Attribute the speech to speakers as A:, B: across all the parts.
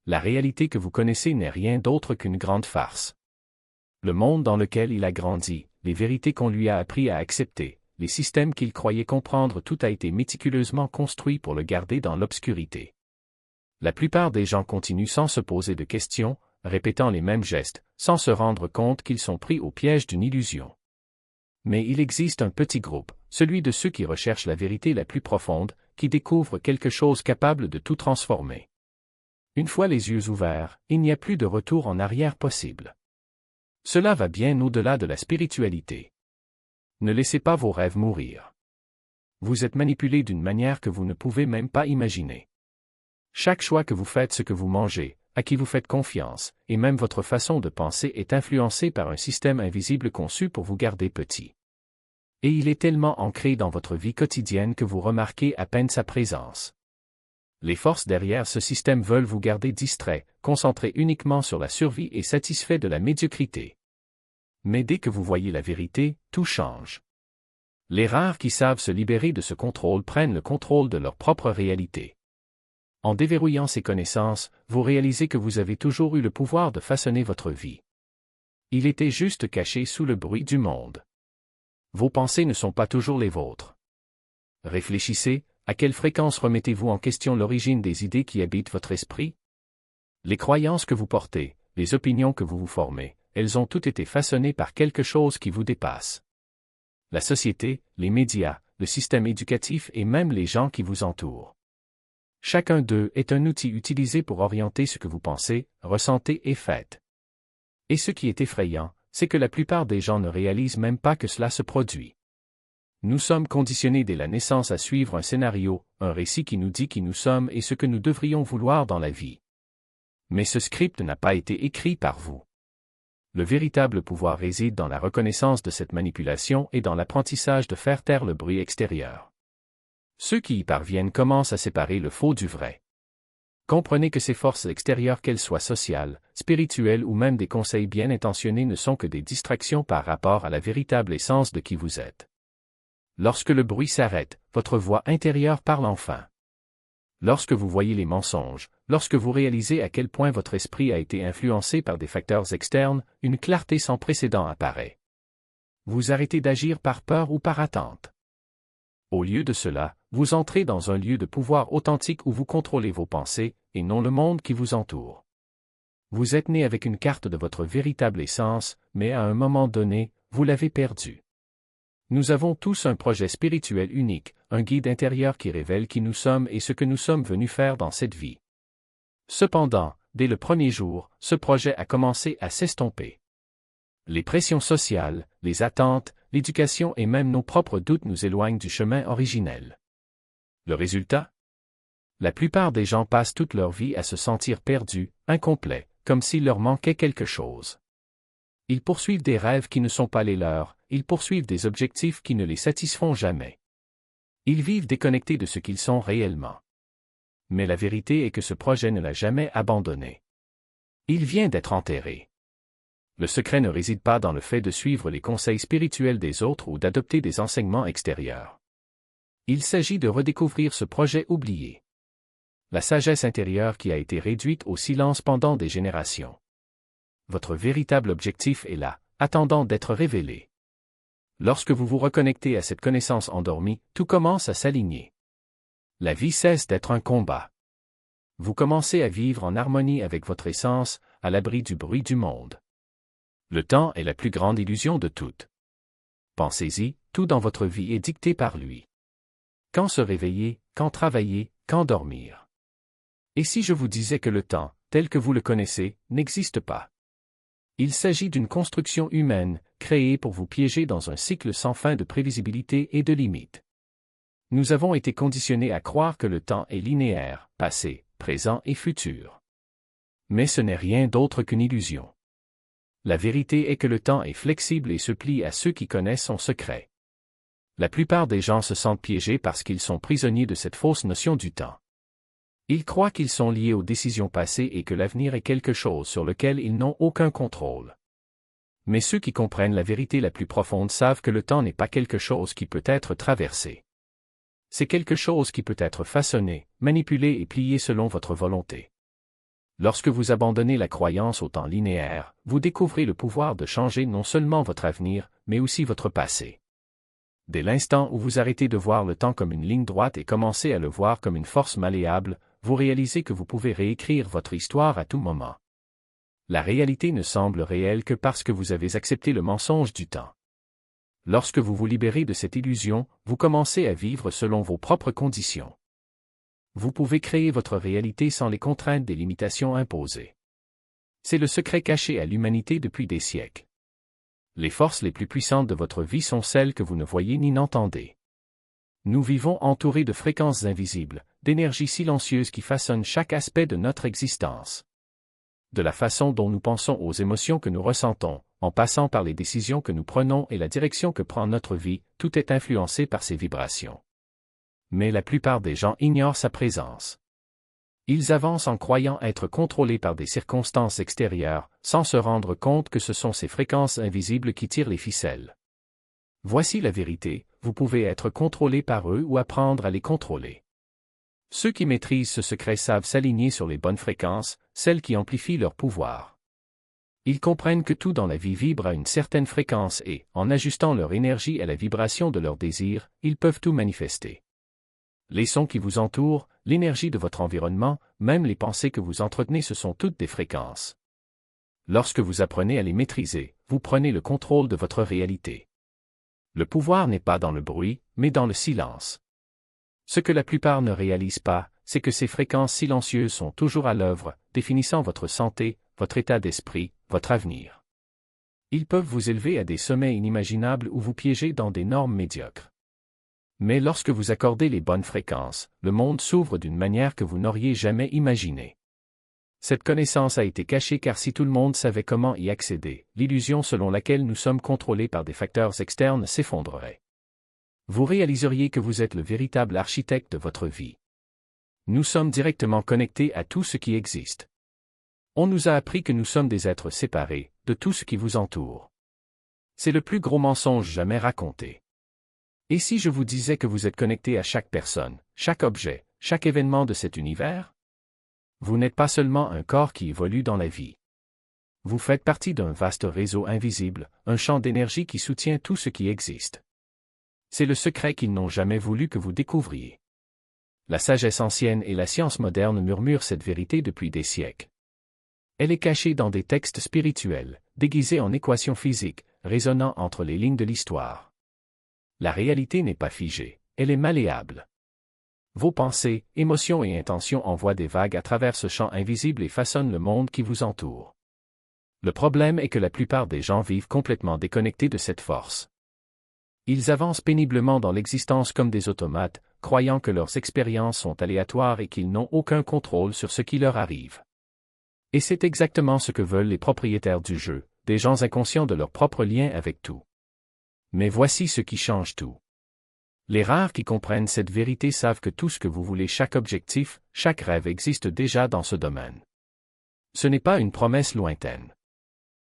A: La réalité que vous connaissez n'est rien d'autre qu'une grande farce. Le monde dans lequel il a grandi, les vérités qu'on lui a appris à accepter, les systèmes qu'il croyait comprendre, tout a été méticuleusement construit pour le garder dans l'obscurité. La plupart des gens continuent sans se poser de questions, répétant les mêmes gestes, sans se rendre compte qu'ils sont pris au piège d'une illusion. Mais il existe un petit groupe, celui de ceux qui recherchent la vérité la plus profonde, qui découvrent quelque chose capable de tout transformer. Une fois les yeux ouverts, il n'y a plus de retour en arrière possible. Cela va bien au-delà de la spiritualité. Ne laissez pas vos rêves mourir. Vous êtes manipulé d'une manière que vous ne pouvez même pas imaginer. Chaque choix que vous faites, ce que vous mangez, à qui vous faites confiance, et même votre façon de penser est influencé par un système invisible conçu pour vous garder petit. Et il est tellement ancré dans votre vie quotidienne que vous remarquez à peine sa présence. Les forces derrière ce système veulent vous garder distrait, concentré uniquement sur la survie et satisfait de la médiocrité. Mais dès que vous voyez la vérité, tout change. Les rares qui savent se libérer de ce contrôle prennent le contrôle de leur propre réalité. En déverrouillant ces connaissances, vous réalisez que vous avez toujours eu le pouvoir de façonner votre vie. Il était juste caché sous le bruit du monde. Vos pensées ne sont pas toujours les vôtres. Réfléchissez, à quelle fréquence remettez-vous en question l'origine des idées qui habitent votre esprit? Les croyances que vous portez, les opinions que vous vous formez, elles ont toutes été façonnées par quelque chose qui vous dépasse. La société, les médias, le système éducatif et même les gens qui vous entourent. Chacun d'eux est un outil utilisé pour orienter ce que vous pensez, ressentez et faites. Et ce qui est effrayant, c'est que la plupart des gens ne réalisent même pas que cela se produit. Nous sommes conditionnés dès la naissance à suivre un scénario, un récit qui nous dit qui nous sommes et ce que nous devrions vouloir dans la vie. Mais ce script n'a pas été écrit par vous. Le véritable pouvoir réside dans la reconnaissance de cette manipulation et dans l'apprentissage de faire taire le bruit extérieur. Ceux qui y parviennent commencent à séparer le faux du vrai. Comprenez que ces forces extérieures, qu'elles soient sociales, spirituelles ou même des conseils bien intentionnés, ne sont que des distractions par rapport à la véritable essence de qui vous êtes. Lorsque le bruit s'arrête, votre voix intérieure parle enfin. Lorsque vous voyez les mensonges, lorsque vous réalisez à quel point votre esprit a été influencé par des facteurs externes, une clarté sans précédent apparaît. Vous arrêtez d'agir par peur ou par attente. Au lieu de cela, vous entrez dans un lieu de pouvoir authentique où vous contrôlez vos pensées, et non le monde qui vous entoure. Vous êtes né avec une carte de votre véritable essence, mais à un moment donné, vous l'avez perdue. Nous avons tous un projet spirituel unique, un guide intérieur qui révèle qui nous sommes et ce que nous sommes venus faire dans cette vie. Cependant, dès le premier jour, ce projet a commencé à s'estomper. Les pressions sociales, les attentes, l'éducation et même nos propres doutes nous éloignent du chemin originel. Le résultat? La plupart des gens passent toute leur vie à se sentir perdus, incomplets, comme s'il leur manquait quelque chose. Ils poursuivent des rêves qui ne sont pas les leurs, ils poursuivent des objectifs qui ne les satisfont jamais. Ils vivent déconnectés de ce qu'ils sont réellement. Mais la vérité est que ce projet ne l'a jamais abandonné. Il vient d'être enterré. Le secret ne réside pas dans le fait de suivre les conseils spirituels des autres ou d'adopter des enseignements extérieurs. Il s'agit de redécouvrir ce projet oublié. La sagesse intérieure qui a été réduite au silence pendant des générations. Votre véritable objectif est là, attendant d'être révélé. Lorsque vous vous reconnectez à cette connaissance endormie, tout commence à s'aligner. La vie cesse d'être un combat. Vous commencez à vivre en harmonie avec votre essence, à l'abri du bruit du monde. Le temps est la plus grande illusion de toutes. Pensez-y, tout dans votre vie est dicté par lui. Quand se réveiller, quand travailler, quand dormir. Et si je vous disais que le temps, tel que vous le connaissez, n'existe pas? Il s'agit d'une construction humaine, créée pour vous piéger dans un cycle sans fin de prévisibilité et de limites. Nous avons été conditionnés à croire que le temps est linéaire, passé, présent et futur. Mais ce n'est rien d'autre qu'une illusion. La vérité est que le temps est flexible et se plie à ceux qui connaissent son secret. La plupart des gens se sentent piégés parce qu'ils sont prisonniers de cette fausse notion du temps. Ils croient qu'ils sont liés aux décisions passées et que l'avenir est quelque chose sur lequel ils n'ont aucun contrôle. Mais ceux qui comprennent la vérité la plus profonde savent que le temps n'est pas quelque chose qui peut être traversé. C'est quelque chose qui peut être façonné, manipulé et plié selon votre volonté. Lorsque vous abandonnez la croyance au temps linéaire, vous découvrez le pouvoir de changer non seulement votre avenir, mais aussi votre passé. Dès l'instant où vous arrêtez de voir le temps comme une ligne droite et commencez à le voir comme une force malléable, vous réalisez que vous pouvez réécrire votre histoire à tout moment. La réalité ne semble réelle que parce que vous avez accepté le mensonge du temps. Lorsque vous vous libérez de cette illusion, vous commencez à vivre selon vos propres conditions. Vous pouvez créer votre réalité sans les contraintes des limitations imposées. C'est le secret caché à l'humanité depuis des siècles. Les forces les plus puissantes de votre vie sont celles que vous ne voyez ni n'entendez. Nous vivons entourés de fréquences invisibles, d'énergies silencieuses qui façonnent chaque aspect de notre existence. De la façon dont nous pensons aux émotions que nous ressentons, en passant par les décisions que nous prenons et la direction que prend notre vie, tout est influencé par ces vibrations. Mais la plupart des gens ignorent sa présence. Ils avancent en croyant être contrôlés par des circonstances extérieures, sans se rendre compte que ce sont ces fréquences invisibles qui tirent les ficelles. Voici la vérité, vous pouvez être contrôlé par eux ou apprendre à les contrôler. Ceux qui maîtrisent ce secret savent s'aligner sur les bonnes fréquences, celles qui amplifient leur pouvoir. Ils comprennent que tout dans la vie vibre à une certaine fréquence et, en ajustant leur énergie à la vibration de leurs désirs, ils peuvent tout manifester. Les sons qui vous entourent, l'énergie de votre environnement, même les pensées que vous entretenez, ce sont toutes des fréquences. Lorsque vous apprenez à les maîtriser, vous prenez le contrôle de votre réalité. Le pouvoir n'est pas dans le bruit, mais dans le silence. Ce que la plupart ne réalisent pas, c'est que ces fréquences silencieuses sont toujours à l'œuvre, définissant votre santé, votre état d'esprit, votre avenir. Ils peuvent vous élever à des sommets inimaginables ou vous piéger dans des normes médiocres. Mais lorsque vous accordez les bonnes fréquences, le monde s'ouvre d'une manière que vous n'auriez jamais imaginée. Cette connaissance a été cachée car si tout le monde savait comment y accéder, l'illusion selon laquelle nous sommes contrôlés par des facteurs externes s'effondrerait. Vous réaliseriez que vous êtes le véritable architecte de votre vie. Nous sommes directement connectés à tout ce qui existe. On nous a appris que nous sommes des êtres séparés de tout ce qui vous entoure. C'est le plus gros mensonge jamais raconté. Et si je vous disais que vous êtes connecté à chaque personne, chaque objet, chaque événement de cet univers? Vous n'êtes pas seulement un corps qui évolue dans la vie. Vous faites partie d'un vaste réseau invisible, un champ d'énergie qui soutient tout ce qui existe. C'est le secret qu'ils n'ont jamais voulu que vous découvriez. La sagesse ancienne et la science moderne murmurent cette vérité depuis des siècles. Elle est cachée dans des textes spirituels, déguisés en équations physiques, résonnant entre les lignes de l'histoire. La réalité n'est pas figée, elle est malléable. Vos pensées, émotions et intentions envoient des vagues à travers ce champ invisible et façonnent le monde qui vous entoure. Le problème est que la plupart des gens vivent complètement déconnectés de cette force. Ils avancent péniblement dans l'existence comme des automates, croyant que leurs expériences sont aléatoires et qu'ils n'ont aucun contrôle sur ce qui leur arrive. Et c'est exactement ce que veulent les propriétaires du jeu, des gens inconscients de leur propre lien avec tout. Mais voici ce qui change tout. Les rares qui comprennent cette vérité savent que tout ce que vous voulez, chaque objectif, chaque rêve existe déjà dans ce domaine. Ce n'est pas une promesse lointaine.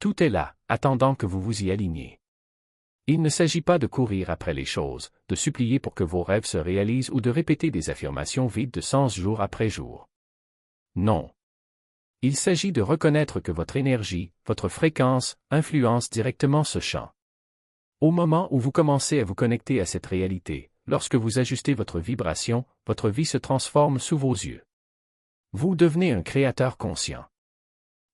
A: Tout est là, attendant que vous vous y aligniez. Il ne s'agit pas de courir après les choses, de supplier pour que vos rêves se réalisent ou de répéter des affirmations vides de sens jour après jour. Non. Il s'agit de reconnaître que votre énergie, votre fréquence, influence directement ce champ. Au moment où vous commencez à vous connecter à cette réalité, lorsque vous ajustez votre vibration, votre vie se transforme sous vos yeux. Vous devenez un créateur conscient.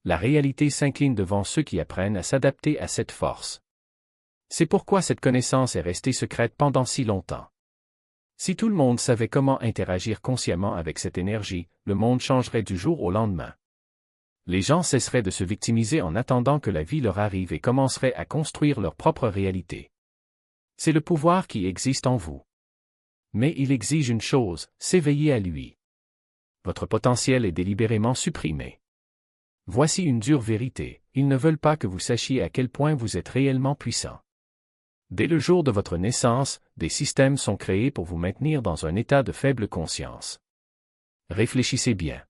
A: La réalité s'incline devant ceux qui apprennent à s'adapter à cette force. C'est pourquoi cette connaissance est restée secrète pendant si longtemps. Si tout le monde savait comment interagir consciemment avec cette énergie, le monde changerait du jour au lendemain. Les gens cesseraient de se victimiser en attendant que la vie leur arrive et commenceraient à construire leur propre réalité. C'est le pouvoir qui existe en vous. Mais il exige une chose, s'éveiller à lui. Votre potentiel est délibérément supprimé. Voici une dure vérité, ils ne veulent pas que vous sachiez à quel point vous êtes réellement puissant. Dès le jour de votre naissance, des systèmes sont créés pour vous maintenir dans un état de faible conscience. Réfléchissez bien.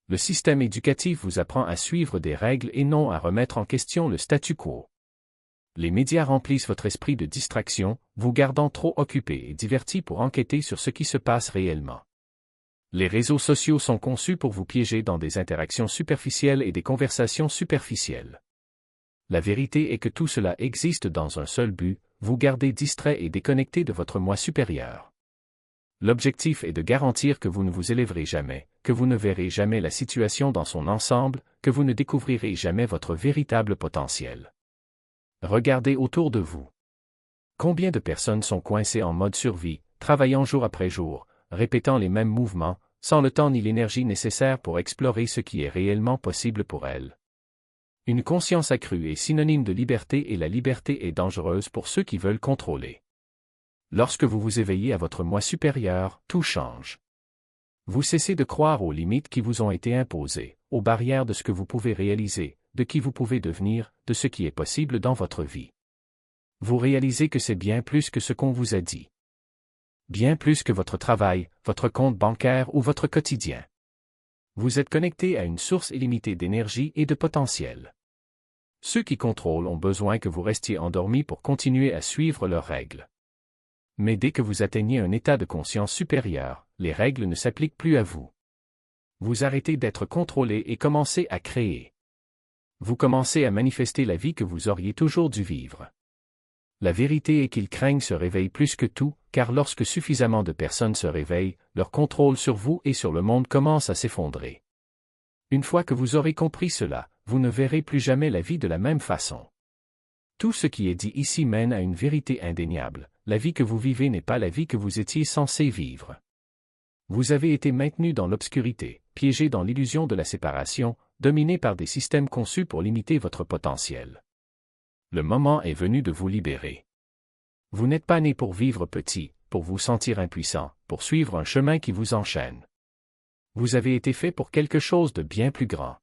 A: Le système éducatif vous apprend à suivre des règles et non à remettre en question le statu quo. Les médias remplissent votre esprit de distraction, vous gardant trop occupé et diverti pour enquêter sur ce qui se passe réellement. Les réseaux sociaux sont conçus pour vous piéger dans des interactions superficielles et des conversations superficielles. La vérité est que tout cela existe dans un seul but, vous garder distrait et déconnecté de votre moi supérieur. L'objectif est de garantir que vous ne vous élèverez jamais, que vous ne verrez jamais la situation dans son ensemble, que vous ne découvrirez jamais votre véritable potentiel. Regardez autour de vous. Combien de personnes sont coincées en mode survie, travaillant jour après jour, répétant les mêmes mouvements, sans le temps ni l'énergie nécessaire pour explorer ce qui est réellement possible pour elles. Une conscience accrue est synonyme de liberté et la liberté est dangereuse pour ceux qui veulent contrôler. Lorsque vous vous éveillez à votre moi supérieur, tout change. Vous cessez de croire aux limites qui vous ont été imposées, aux barrières de ce que vous pouvez réaliser, de qui vous pouvez devenir, de ce qui est possible dans votre vie. Vous réalisez que c'est bien plus que ce qu'on vous a dit. Bien plus que votre travail, votre compte bancaire ou votre quotidien. Vous êtes connecté à une source illimitée d'énergie et de potentiel. Ceux qui contrôlent ont besoin que vous restiez endormi pour continuer à suivre leurs règles. Mais dès que vous atteignez un état de conscience supérieur, les règles ne s'appliquent plus à vous. Vous arrêtez d'être contrôlé et commencez à créer. Vous commencez à manifester la vie que vous auriez toujours dû vivre. La vérité est qu'ils craignent se réveiller plus que tout, car lorsque suffisamment de personnes se réveillent, leur contrôle sur vous et sur le monde commence à s'effondrer. Une fois que vous aurez compris cela, vous ne verrez plus jamais la vie de la même façon. Tout ce qui est dit ici mène à une vérité indéniable, la vie que vous vivez n'est pas la vie que vous étiez censé vivre. Vous avez été maintenu dans l'obscurité, piégé dans l'illusion de la séparation, dominé par des systèmes conçus pour limiter votre potentiel. Le moment est venu de vous libérer. Vous n'êtes pas né pour vivre petit, pour vous sentir impuissant, pour suivre un chemin qui vous enchaîne. Vous avez été fait pour quelque chose de bien plus grand.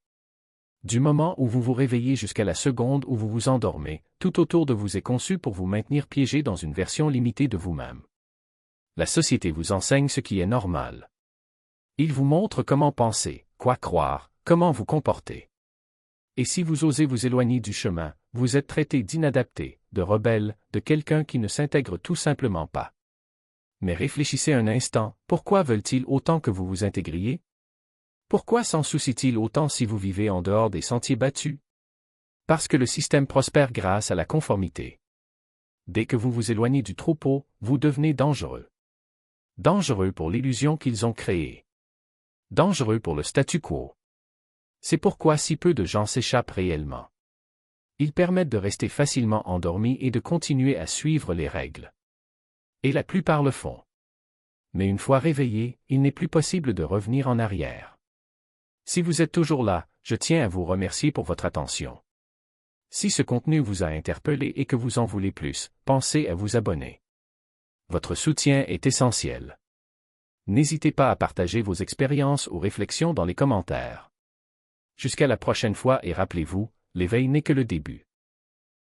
A: Du moment où vous vous réveillez jusqu'à la seconde où vous vous endormez, tout autour de vous est conçu pour vous maintenir piégé dans une version limitée de vous-même. La société vous enseigne ce qui est normal. Il vous montre comment penser, quoi croire, comment vous comporter. Et si vous osez vous éloigner du chemin, vous êtes traité d'inadapté, de rebelle, de quelqu'un qui ne s'intègre tout simplement pas. Mais réfléchissez un instant, pourquoi veulent-ils autant que vous vous intégriez? Pourquoi s'en soucient-ils autant si vous vivez en dehors des sentiers battus? Parce que le système prospère grâce à la conformité. Dès que vous vous éloignez du troupeau, vous devenez dangereux. Dangereux pour l'illusion qu'ils ont créée. Dangereux pour le statu quo. C'est pourquoi si peu de gens s'échappent réellement. Ils permettent de rester facilement endormis et de continuer à suivre les règles. Et la plupart le font. Mais une fois réveillés, il n'est plus possible de revenir en arrière. Si vous êtes toujours là, je tiens à vous remercier pour votre attention. Si ce contenu vous a interpellé et que vous en voulez plus, pensez à vous abonner. Votre soutien est essentiel. N'hésitez pas à partager vos expériences ou réflexions dans les commentaires. Jusqu'à la prochaine fois et rappelez-vous, l'éveil n'est que le début.